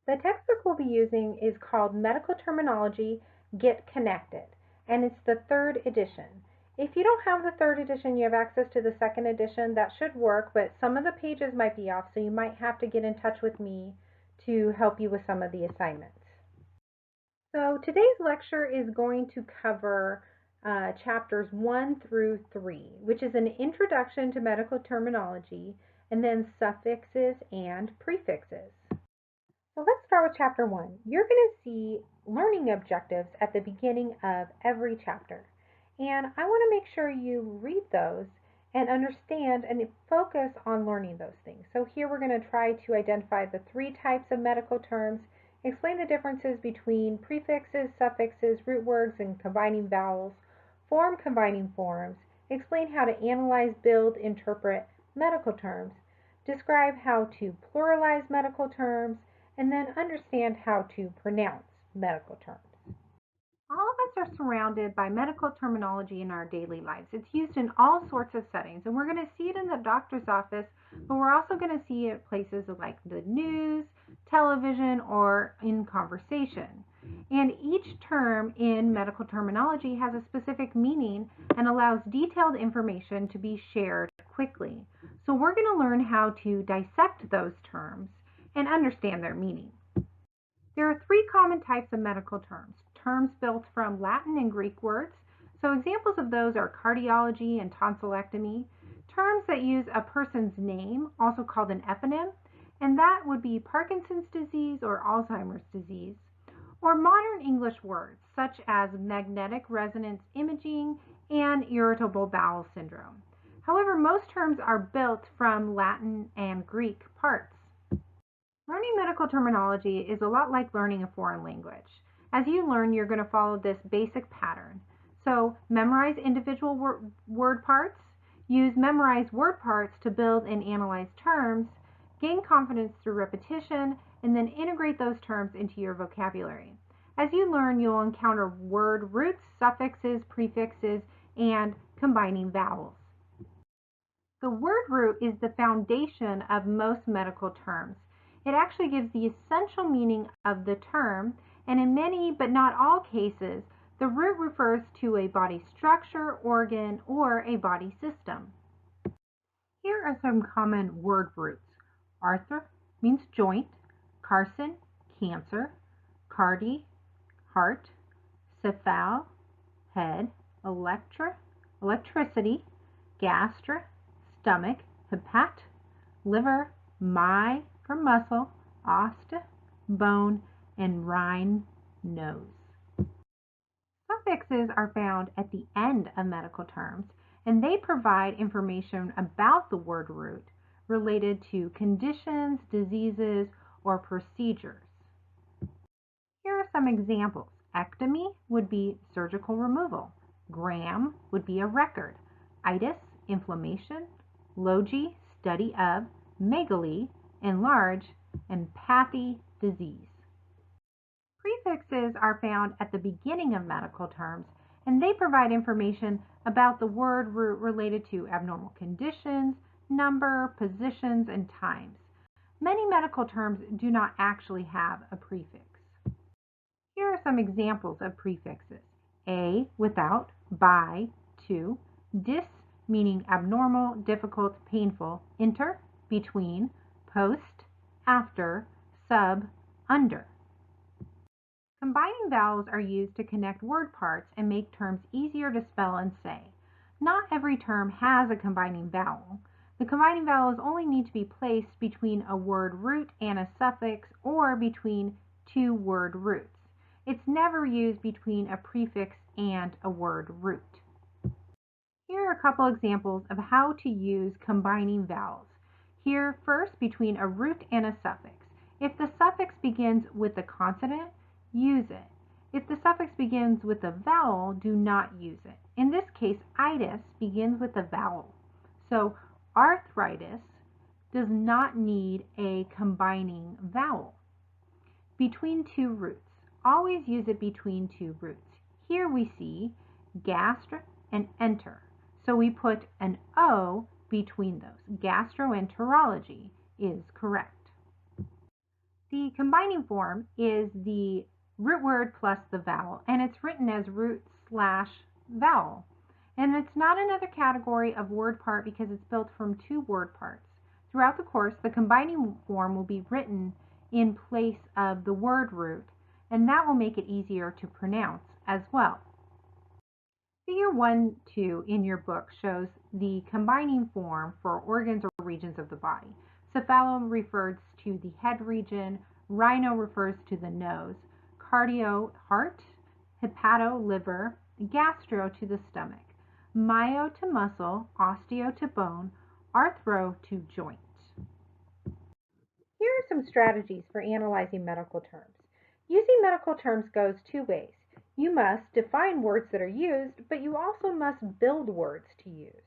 The textbook we'll be using is called Medical Terminology Get Connected, and it's the third edition. If you don't have the third edition, you have access to the second edition. That should work, but some of the pages might be off, so you might have to get in touch with me to help you with some of the assignments. So today's lecture is going to cover chapters 1 through 3, which is an introduction to medical terminology, and then suffixes and prefixes. So let's start with chapter 1. You're going to see learning objectives at the beginning of every chapter. And I want to make sure you read those and understand and focus on learning those things. So here we're going to try to identify the 3 types of medical terms, explain the differences between prefixes, suffixes, root words, and combining vowels, form combining forms, explain how to analyze, build, interpret medical terms, describe how to pluralize medical terms, and then understand how to pronounce medical terms. All of us are surrounded by medical terminology in our daily lives. It's used in all sorts of settings, and we're going to see it in the doctor's office, but we're also going to see it at places like the news, television, or in conversation. And each term in medical terminology has a specific meaning and allows detailed information to be shared quickly. So we're going to learn how to dissect those terms and understand their meaning. There are 3 common types of medical terms. Terms built from Latin and Greek words. So examples of those are cardiology and tonsillectomy. Terms that use a person's name, also called an eponym, and that would be Parkinson's disease or Alzheimer's disease. Or modern English words such as magnetic resonance imaging and irritable bowel syndrome. However, most terms are built from Latin and Greek parts. Learning medical terminology is a lot like learning a foreign language. As you learn, you're going to follow this basic pattern. So memorize individual word parts, use memorized word parts to build and analyze terms, gain confidence through repetition, and then integrate those terms into your vocabulary. As you learn, you'll encounter word roots, suffixes, prefixes, and combining vowels. The word root is the foundation of most medical terms. It actually gives the essential meaning of the term, and in many but not all cases, the root refers to a body structure, organ, or a body system. Here are some common word roots. Arthur means joint, carcin, cancer, cardi, heart, cephal, head, electricity, gastra, stomach, hepat, liver, my for muscle, ost, bone, and rhine, nose. Suffixes are found at the end of medical terms, and they provide information about the word root related to conditions, diseases, or procedures. Here are some examples. Ectomy would be surgical removal. Gram would be a record. Itis, inflammation. Logi, study of. Megaly, enlarge, and pathy, disease. Prefixes are found at the beginning of medical terms, and they provide information about the word root related to abnormal conditions, number, positions, and times. Many medical terms do not actually have a prefix. Here are some examples of prefixes. A, without, by, to, dis, meaning abnormal, difficult, painful, inter, between, post, after, sub, under. Combining vowels are used to connect word parts and make terms easier to spell and say. Not every term has a combining vowel. The combining vowels only need to be placed between a word root and a suffix or between 2 word roots. It's never used between a prefix and a word root. Here are a couple examples of how to use combining vowels. Here, first, between a root and a suffix. If the suffix begins with a consonant, use it. If the suffix begins with a vowel, do not use it. In this case, itis begins with a vowel. So arthritis does not need a combining vowel. Between 2 roots. Always use it between 2 roots. Here we see gastro and enter. So we put an O between those. Gastroenterology is correct. The combining form is the root word plus the vowel, and it's written as root slash vowel. And it's not another category of word part because it's built from two word parts. Throughout the course, the combining form will be written in place of the word root, and that will make it easier to pronounce as well. Figure 1-2 in your book shows the combining form for organs or regions of the body. Cephalum refers to the head region, rhino refers to the nose, cardio, heart, hepato, liver, gastro to the stomach, myo to muscle, osteo to bone, arthro to joint. Here are some strategies for analyzing medical terms. Using medical terms goes two ways. You must define words that are used, but you also must build words to use.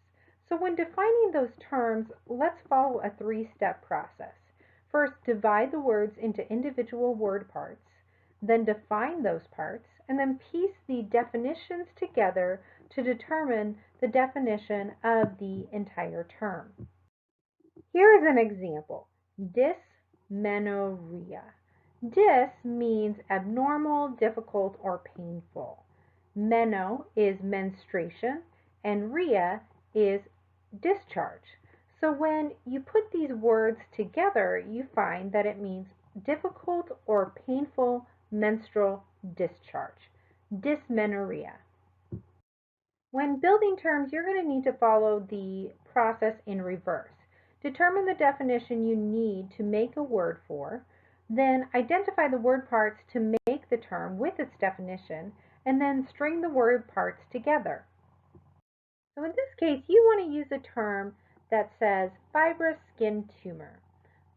So when defining those terms, let's follow a three-step process. First, divide the words into individual word parts, then define those parts, and then piece the definitions together to determine the definition of the entire term. Here is an example. Dysmenorrhea. Dys means abnormal, difficult, or painful. Meno is menstruation, and rhea is discharge. So when you put these words together, you find that it means difficult or painful menstrual discharge. Dysmenorrhea. When building terms, you're going to need to follow the process in reverse. Determine the definition you need to make a word for, then identify the word parts to make the term with its definition, and then string the word parts together. So in this case, you want to use a term that says fibrous skin tumor.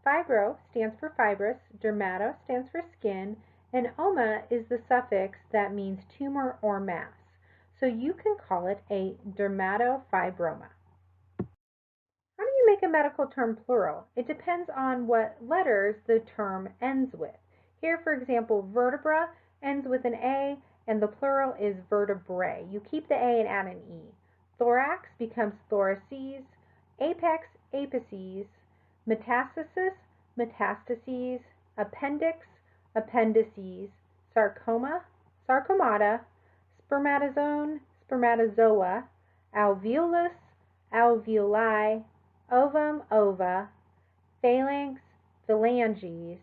Fibro stands for fibrous, dermato stands for skin, and oma is the suffix that means tumor or mass. So you can call it a dermatofibroma. How do you make a medical term plural? It depends on what letters the term ends with. Here, for example, vertebra ends with an A, and the plural is vertebrae. You keep the A and add an E. Thorax becomes thoraces, apex, apices, metastasis, metastases, appendix, appendices, sarcoma, sarcomata, spermatozoon, spermatozoa, alveolus, alveoli, ovum, ova, phalanx, phalanges,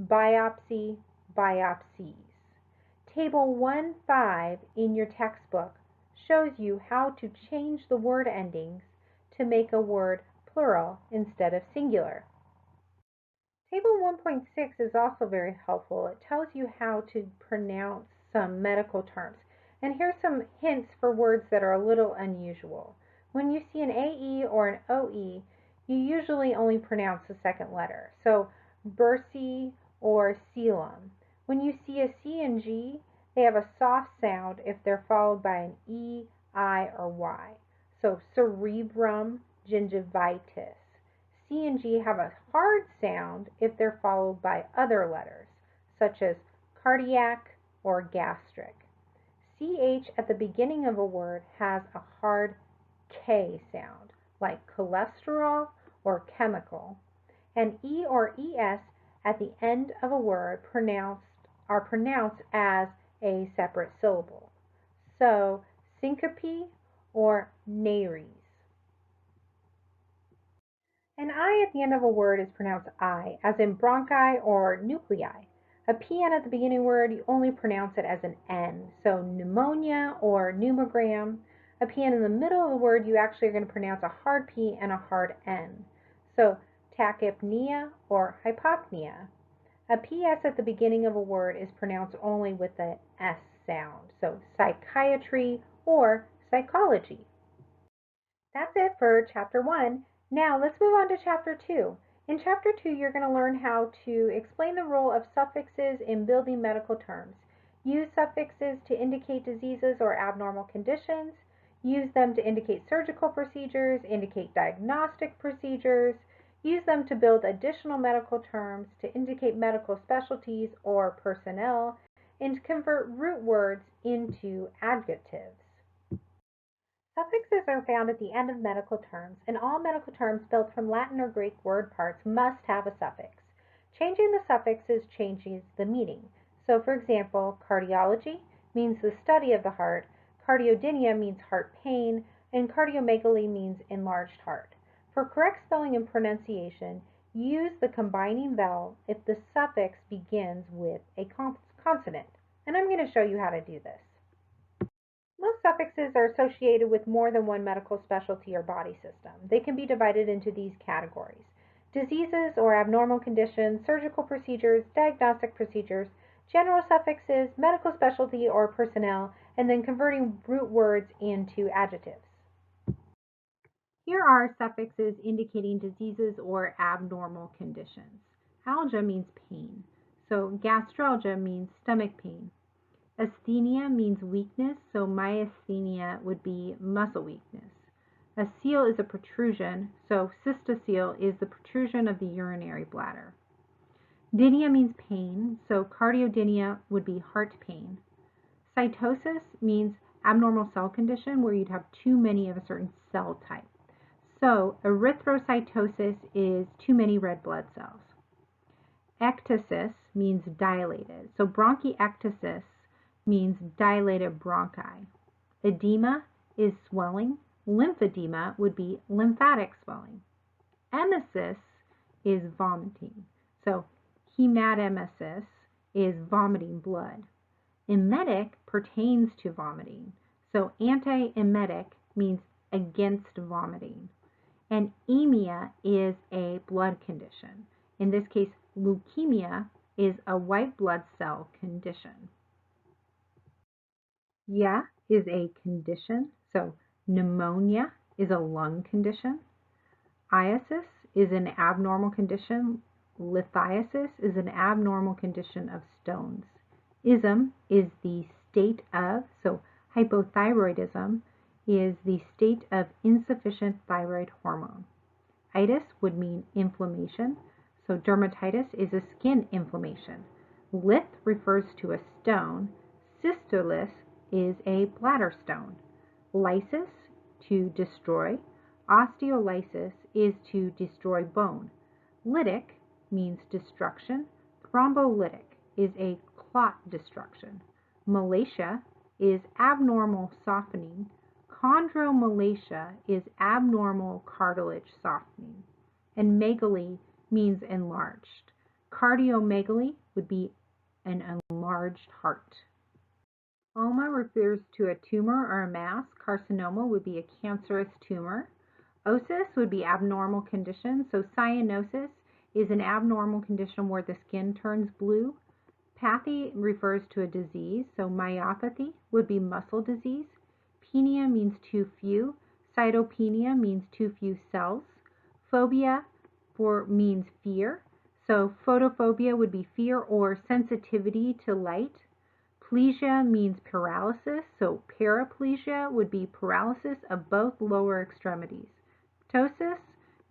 biopsy, biopsies. Table 1.5 in your textbook shows you how to change the word endings to make a word plural instead of singular. Table 1.6 is also very helpful. It tells you how to pronounce some medical terms. And here's some hints for words that are a little unusual. When you see an AE or an OE, you usually only pronounce the second letter. So bursae or coelom. When you see a C and G, they have a soft sound if they're followed by an E, I, or Y. So cerebrum, gingivitis. C and G have a hard sound if they're followed by other letters, such as cardiac or gastric. CH at the beginning of a word has a hard K sound, like cholesterol or chemical, and E or ES at the end of a word are pronounced as a separate syllable. So syncope or nares. An I at the end of a word is pronounced I, as in bronchi or nuclei. A PN at the beginning of a word, you only pronounce it as an N, so pneumonia or pneumogram. A PN in the middle of the word, you actually are going to pronounce a hard P and a hard N. So tachypnea or hypopnea. A PS at the beginning of a word is pronounced only with the S sound, so psychiatry or psychology. That's it for Chapter 1. Now let's move on to Chapter 2. In Chapter 2, you're going to learn how to explain the role of suffixes in building medical terms. Use suffixes to indicate diseases or abnormal conditions. Use them to indicate surgical procedures, indicate diagnostic procedures. Use them to build additional medical terms, to indicate medical specialties or personnel, and to convert root words into adjectives. Suffixes are found at the end of medical terms, and all medical terms built from Latin or Greek word parts must have a suffix. Changing the suffixes changes the meaning. So for example, cardiology means the study of the heart, cardiodynia means heart pain, and cardiomegaly means enlarged heart. For correct spelling and pronunciation, use the combining vowel if the suffix begins with a consonant. And I'm going to show you how to do this. Most suffixes are associated with more than one medical specialty or body system. They can be divided into these categories: diseases or abnormal conditions, surgical procedures, diagnostic procedures, general suffixes, medical specialty or personnel, and then converting root words into adjectives. Here are suffixes indicating diseases or abnormal conditions. Algia means pain, so gastralgia means stomach pain. Asthenia means weakness, so myasthenia would be muscle weakness. A seal is a protrusion, so cystocele is the protrusion of the urinary bladder. Dynia means pain, so cardiodynia would be heart pain. Cytosis means abnormal cell condition where you'd have too many of a certain cell type. So erythrocytosis is too many red blood cells. Ectasis means dilated, so bronchiectasis means dilated bronchi. Edema is swelling. Lymphedema would be lymphatic swelling. Emesis is vomiting. So hematemesis is vomiting blood. Emetic pertains to vomiting. So antiemetic means against vomiting. And anemia is a blood condition. In this case, leukemia is a white blood cell condition. Yeah is a condition, so pneumonia is a lung condition. Iasis is an abnormal condition. Lithiasis is an abnormal condition of stones. Ism is the state of, so hypothyroidism is the state of insufficient thyroid hormone. Itis would mean inflammation, so dermatitis is a skin inflammation. Lith refers to a stone. Cystolis is a bladder stone. Lysis, to destroy. Osteolysis is to destroy bone. Lytic means destruction. Thrombolytic is a clot destruction. Malacia is abnormal softening. Chondromalacia is abnormal cartilage softening. And megaly means enlarged. Cardiomegaly would be an enlarged heart. Oma refers to a tumor or a mass. Carcinoma would be a cancerous tumor. Osis would be abnormal condition. So cyanosis is an abnormal condition where the skin turns blue. Pathy refers to a disease. So myopathy would be muscle disease. Penia means too few. Cytopenia means too few cells. Phobia means fear. So photophobia would be fear or sensitivity to light. Plegia means paralysis, so paraplegia would be paralysis of both lower extremities. Ptosis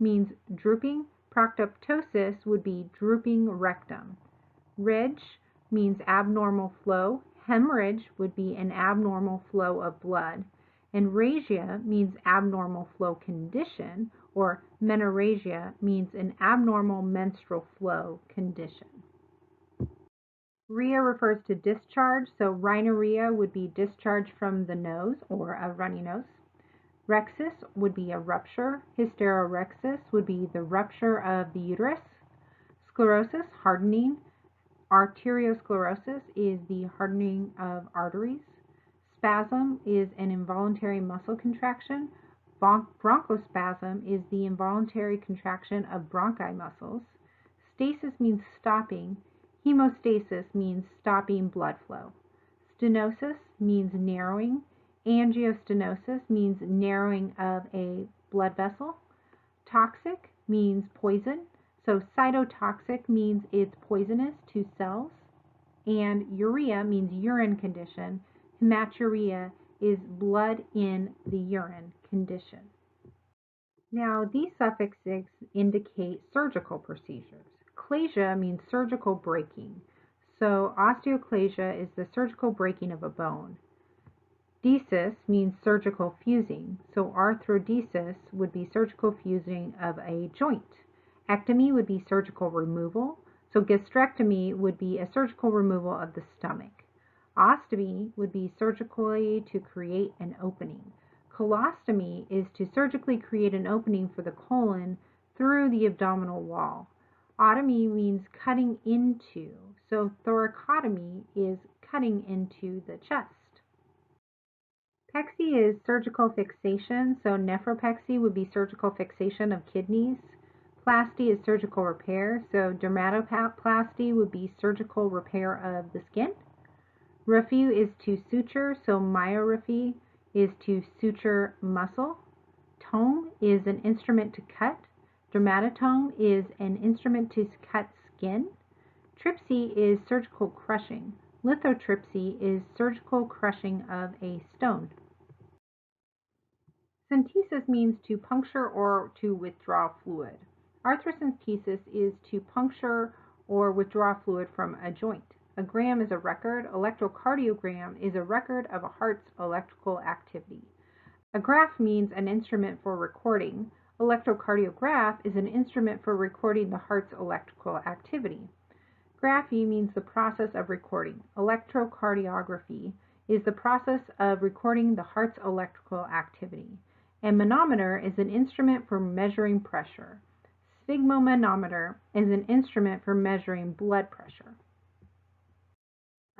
means drooping. Proctoptosis would be drooping rectum. Ridge means abnormal flow. Hemorrhage would be an abnormal flow of blood. And rhagia means abnormal flow condition, or menorrhagia means an abnormal menstrual flow condition. Rhea refers to discharge, so rhinorrhea would be discharge from the nose or a runny nose. Rhexis would be a rupture. Hysterorhexis would be the rupture of the uterus. Sclerosis, hardening. Arteriosclerosis is the hardening of arteries. Spasm is an involuntary muscle contraction. Bronchospasm is the involuntary contraction of bronchi muscles. Stasis means stopping. Hemostasis means stopping blood flow. Stenosis means narrowing. Angiostenosis means narrowing of a blood vessel. Toxic means poison. So cytotoxic means it's poisonous to cells. And urea means urine condition. Hematuria is blood in the urine condition. Now, these suffixes indicate surgical procedures. Clasia means surgical breaking. So osteoclasia is the surgical breaking of a bone. Desis means surgical fusing. So arthrodesis would be surgical fusing of a joint. Ectomy would be surgical removal. So gastrectomy would be a surgical removal of the stomach. Ostomy would be surgically to create an opening. Colostomy is to surgically create an opening for the colon through the abdominal wall. Otomy means cutting into, so thoracotomy is cutting into the chest. Pexy is surgical fixation, so nephropexy would be surgical fixation of kidneys. Plasty is surgical repair, so dermatoplasty would be surgical repair of the skin. Refu is to suture, so myorrhaphy is to suture muscle. Tome is an instrument to cut. Dermatotome is an instrument to cut skin. Tripsy is surgical crushing. Lithotripsy is surgical crushing of a stone. Centesis means to puncture or to withdraw fluid. Arthrocentesis is to puncture or withdraw fluid from a joint. A gram is a record. Electrocardiogram is a record of a heart's electrical activity. A graph means an instrument for recording. Electrocardiograph is an instrument for recording the heart's electrical activity. Graphy means the process of recording. Electrocardiography is the process of recording the heart's electrical activity. A manometer is an instrument for measuring pressure. Sphygmomanometer is an instrument for measuring blood pressure.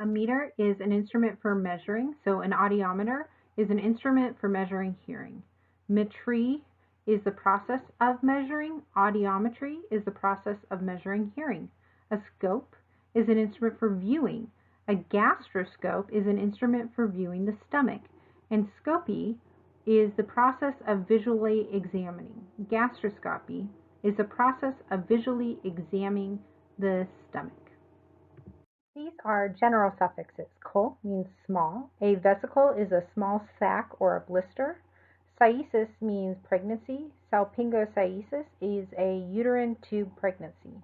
A meter is an instrument for measuring, so an audiometer is an instrument for measuring hearing. Metry is the process of measuring. Audiometry is the process of measuring hearing. A scope is an instrument for viewing. A gastroscope is an instrument for viewing the stomach. And scopy is the process of visually examining. Gastroscopy is the process of visually examining the stomach. These are general suffixes. Col means small. A vesicle is a small sac or a blister. Seisis means pregnancy. Salpingoseisis is a uterine tube pregnancy.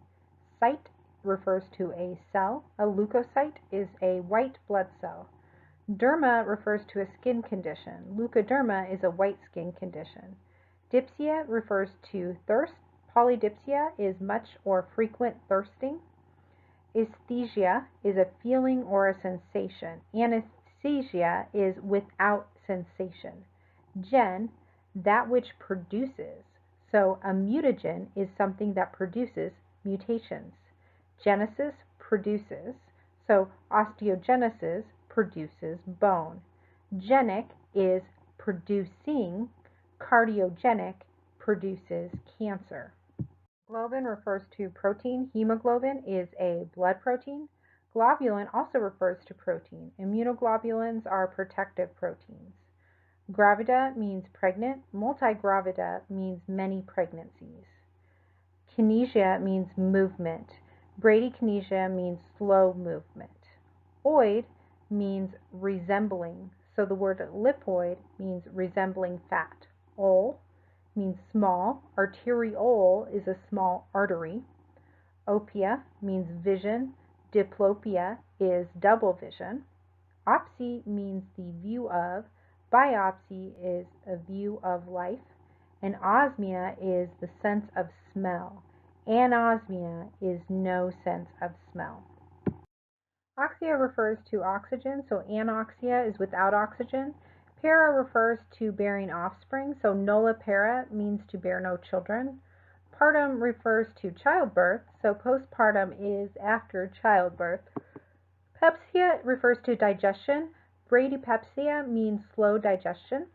Cyte refers to a cell. A leukocyte is a white blood cell. Derma refers to a skin condition. Leukoderma is a white skin condition. Dipsia refers to thirst. Polydipsia is much or frequent thirsting. Aesthesia is a feeling or a sensation. Anesthesia is without sensation. Gen, that which produces. So a mutagen is something that produces mutations. Genesis produces. So osteogenesis produces bone. Genic is producing. Cardiogenic produces cancer. Globin refers to protein. Hemoglobin is a blood protein. Globulin also refers to protein. Immunoglobulins are protective proteins. Gravida means pregnant. Multigravida means many pregnancies. Kinesia means movement. Bradykinesia means slow movement. Oid means resembling. So the word lipoid means resembling fat. Ol means small. Arteriole is a small artery. Opia means vision. Diplopia is double vision. Opsy means the view of. Biopsy is a view of life. And osmia is the sense of smell. Anosmia is no sense of smell. Oxia refers to oxygen, so anoxia is without oxygen. Para refers to bearing offspring, so nulla para means to bear no children. Partum refers to childbirth, so postpartum is after childbirth. Pepsia refers to digestion. Bradypepsia means slow digestion.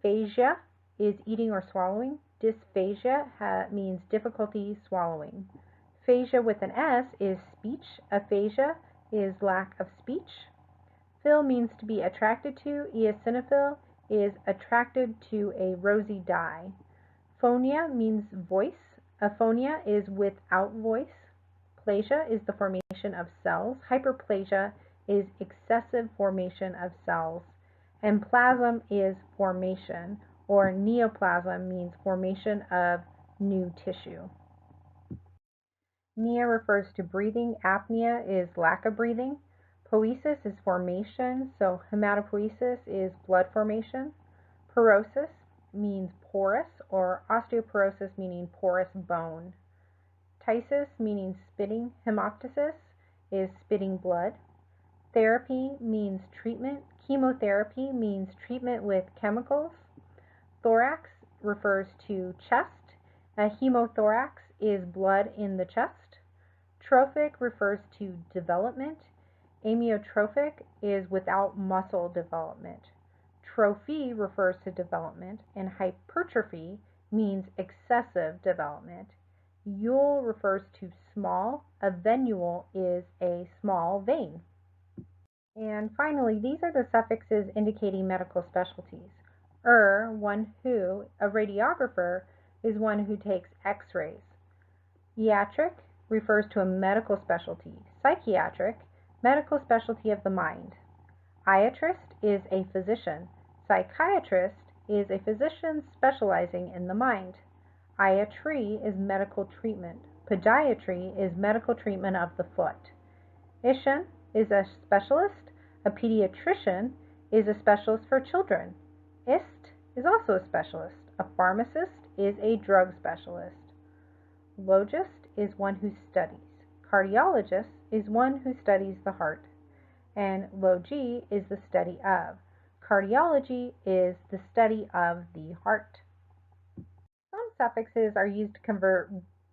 Phasia is eating or swallowing. Dysphagia means difficulty swallowing. Phasia with an S is speech. Aphasia is lack of speech. Phil means to be attracted to. Eosinophil is attracted to a rosy dye. Phonia means voice. Aphonia is without voice. Plasia is the formation of cells. Hyperplasia is excessive formation of cells. And plasm is formation, or neoplasm means formation of new tissue. Pnea refers to breathing. Apnea is lack of breathing. Poesis is formation, so hematopoiesis is blood formation. Porosis means porous, or osteoporosis meaning porous bone. Ptysis meaning spitting. Hemoptysis is spitting blood. Therapy means treatment. Chemotherapy means treatment with chemicals. Thorax refers to chest. A hemothorax is blood in the chest. Trophic refers to development. Amyotrophic is without muscle development. Trophy refers to development, and hypertrophy means excessive development. Ule refers to small. A venule is a small vein. And finally, these are the suffixes indicating medical specialties. One who, a radiographer, is one who takes x-rays. Iatric refers to a medical specialty. Psychiatric, medical specialty of the mind. Iatrist is a physician. Psychiatrist is a physician specializing in the mind. Iatry is medical treatment. Podiatry is medical treatment of the foot. Ishan is a specialist. A pediatrician is a specialist for children. Ist is also a specialist. A pharmacist is a drug specialist. Logist is one who studies. Cardiologist is one who studies the heart. And logi is the study of. Cardiology is the study of the heart. Some suffixes are used to convert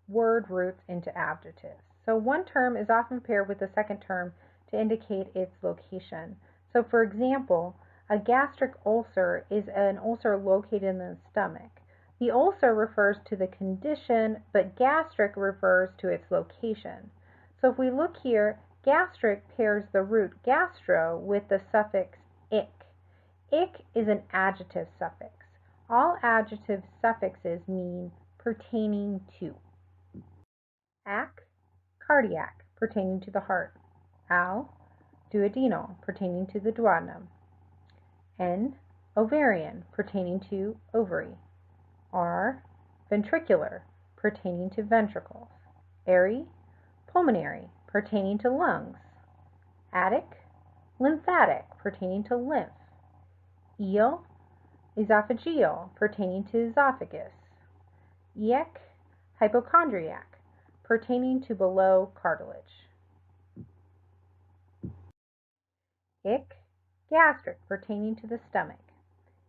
word roots into adjectives. So one term is often paired with the second term to indicate its location. So for example, a gastric ulcer is an ulcer located in the stomach. The ulcer refers to the condition, but gastric refers to its location. So if we look here, gastric pairs the root gastro with the suffix ic. Ic is an adjective suffix. All adjective suffixes mean pertaining to. Ac, cardiac, pertaining to the heart. Al, duodenal, pertaining to the duodenum. N, ovarian, pertaining to ovary. R, ventricular, pertaining to ventricles. Airy, pulmonary, pertaining to lungs. Attic, lymphatic, pertaining to lymph. Eel, esophageal, pertaining to esophagus. Iec, hypochondriac, pertaining to below cartilage. Ic, gastric, pertaining to the stomach.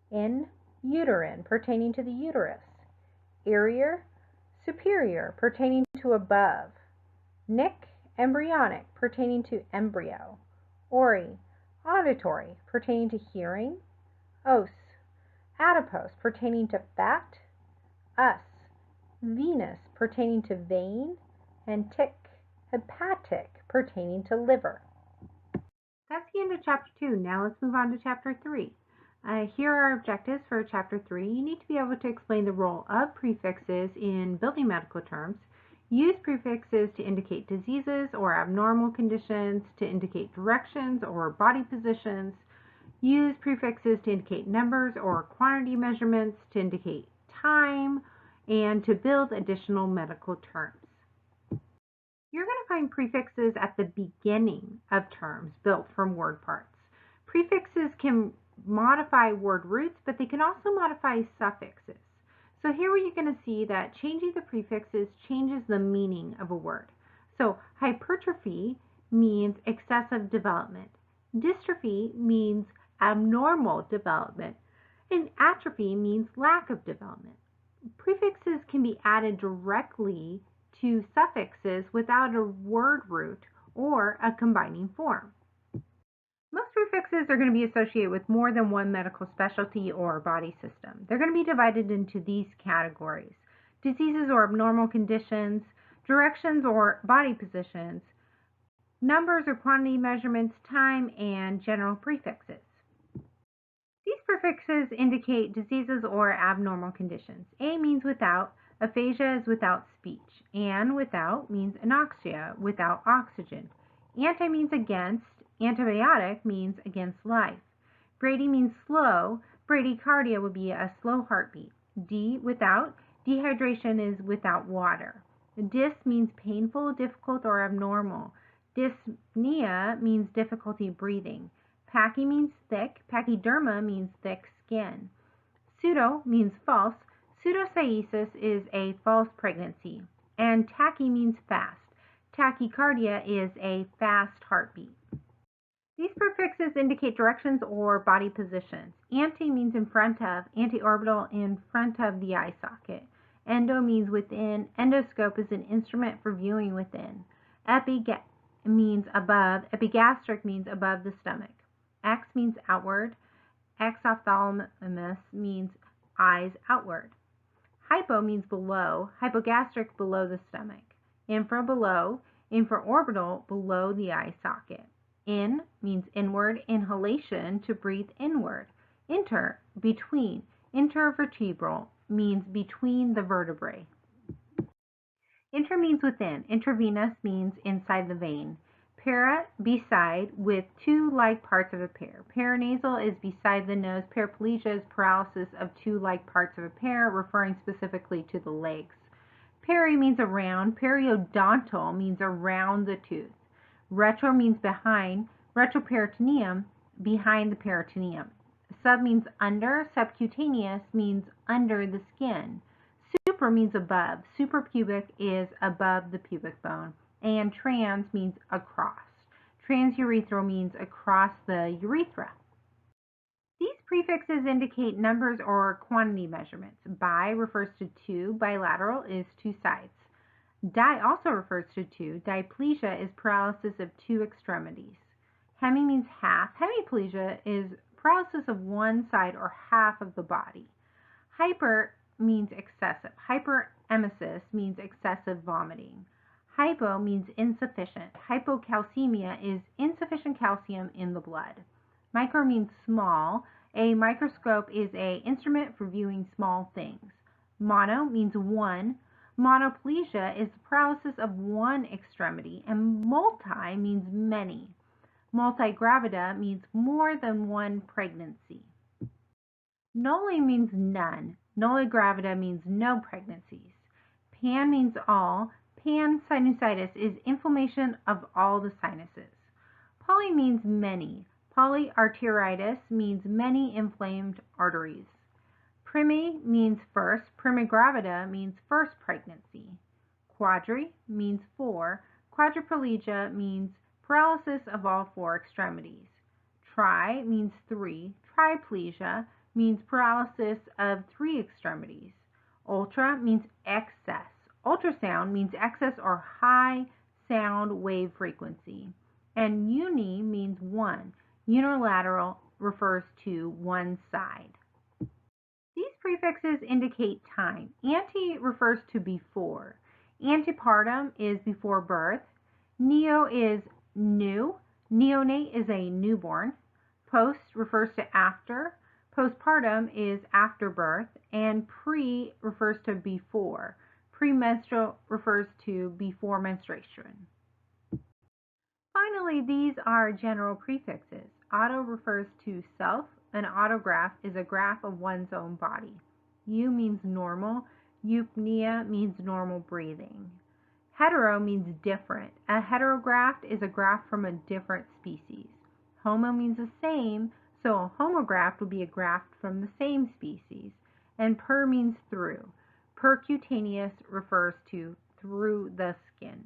In, uterine, pertaining to the uterus. Inferior, superior, pertaining to above. Nic, embryonic, pertaining to embryo. Ori, auditory, pertaining to hearing. Os, adipose, pertaining to fat. Us, venous, pertaining to vein. And tic, hepatic, pertaining to liver. That's the end of Chapter 2. Now let's move on to Chapter 3. Here are our objectives for Chapter 3. You need to be able to explain the role of prefixes in building medical terms. Use prefixes to indicate diseases or abnormal conditions, to indicate directions or body positions. Use prefixes to indicate numbers or quantity measurements, to indicate time, and to build additional medical terms. You're going to find prefixes at the beginning of terms built from word parts. Prefixes can modify word roots, but they can also modify suffixes. So here you're going to see that changing the prefixes changes the meaning of a word. So hypertrophy means excessive development. Dystrophy means abnormal development. And atrophy means lack of development. Prefixes can be added directly to suffixes without a word root or a combining form. Most prefixes are going to be associated with more than one medical specialty or body system. They're going to be divided into these categories: diseases or abnormal conditions, directions or body positions, numbers or quantity measurements, time, and general prefixes. These prefixes indicate diseases or abnormal conditions. A means without, aphasia is without speech. An, without, means anoxia, without oxygen. Anti means against, antibiotic means against life. Brady means slow, bradycardia would be a slow heartbeat. D, without, dehydration is without water. Dys means painful, difficult, or abnormal. Dyspnea means difficulty breathing. Pachy means thick. Pachyderma means thick skin. Pseudo means false. Pseudocyesis is a false pregnancy. And tachy means fast. Tachycardia is a fast heartbeat. These prefixes indicate directions or body positions. Ante means in front of, anteorbital in front of the eye socket. Endo means within. Endoscope is an instrument for viewing within. Means above. Epigastric means above the stomach. Ex means outward. Exophthalmos means eyes outward. Hypo means below. Hypogastric below the stomach. Infra below. Infraorbital below the eye socket. In means inward. Inhalation to breathe inward. Inter between. Intervertebral means between the vertebrae. Inter means within. Intravenous means inside the vein. Para, beside, with two like parts of a pair. Paranasal is beside the nose. Paraplegia is paralysis of two like parts of a pair, referring specifically to the legs. Peri means around. Periodontal means around the tooth. Retro means behind. Retroperitoneum, behind the peritoneum. Sub means under. Subcutaneous means under the skin. Super means above. Suprapubic is above the pubic bone. And trans means across. Transurethral means across the urethra. These prefixes indicate numbers or quantity measurements. Bi refers to two. Bilateral is two sides. Di also refers to two. Diplegia is paralysis of two extremities. Hemi means half. Hemiplegia is paralysis of one side or half of the body. Hyper means excessive. Hyperemesis means excessive vomiting. Hypo means insufficient. Hypocalcemia is insufficient calcium in the blood. Micro means small. A microscope is an instrument for viewing small things. Mono means one. Monoplegia is paralysis of one extremity, and multi means many. Multigravida means more than one pregnancy. Nulli means none. Nulligravida means no pregnancies. Pan means all. Pansinusitis is inflammation of all the sinuses. Poly means many. Polyarteritis means many inflamed arteries. Primi means first. Primigravida means first pregnancy. Quadri means four. Quadriplegia means paralysis of all four extremities. Tri means three. Triplegia means paralysis of three extremities. Ultra means excess. Ultrasound means excess or high sound wave frequency. And uni means one. Unilateral refers to one side. These prefixes indicate time. Ante refers to before. Antepartum is before birth. Neo is new. Neonate is a newborn. Post refers to after. Postpartum is after birth. And pre refers to before. Premenstrual refers to before menstruation. Finally, these are general prefixes. Auto refers to self. An autograph is a graph of one's own body. Eu means normal. Eupnea means normal breathing. Hetero means different. A heterograft is a graft from a different species. Homo means the same, so a homograft would be a graft from the same species. And per means through. Percutaneous refers to through the skin.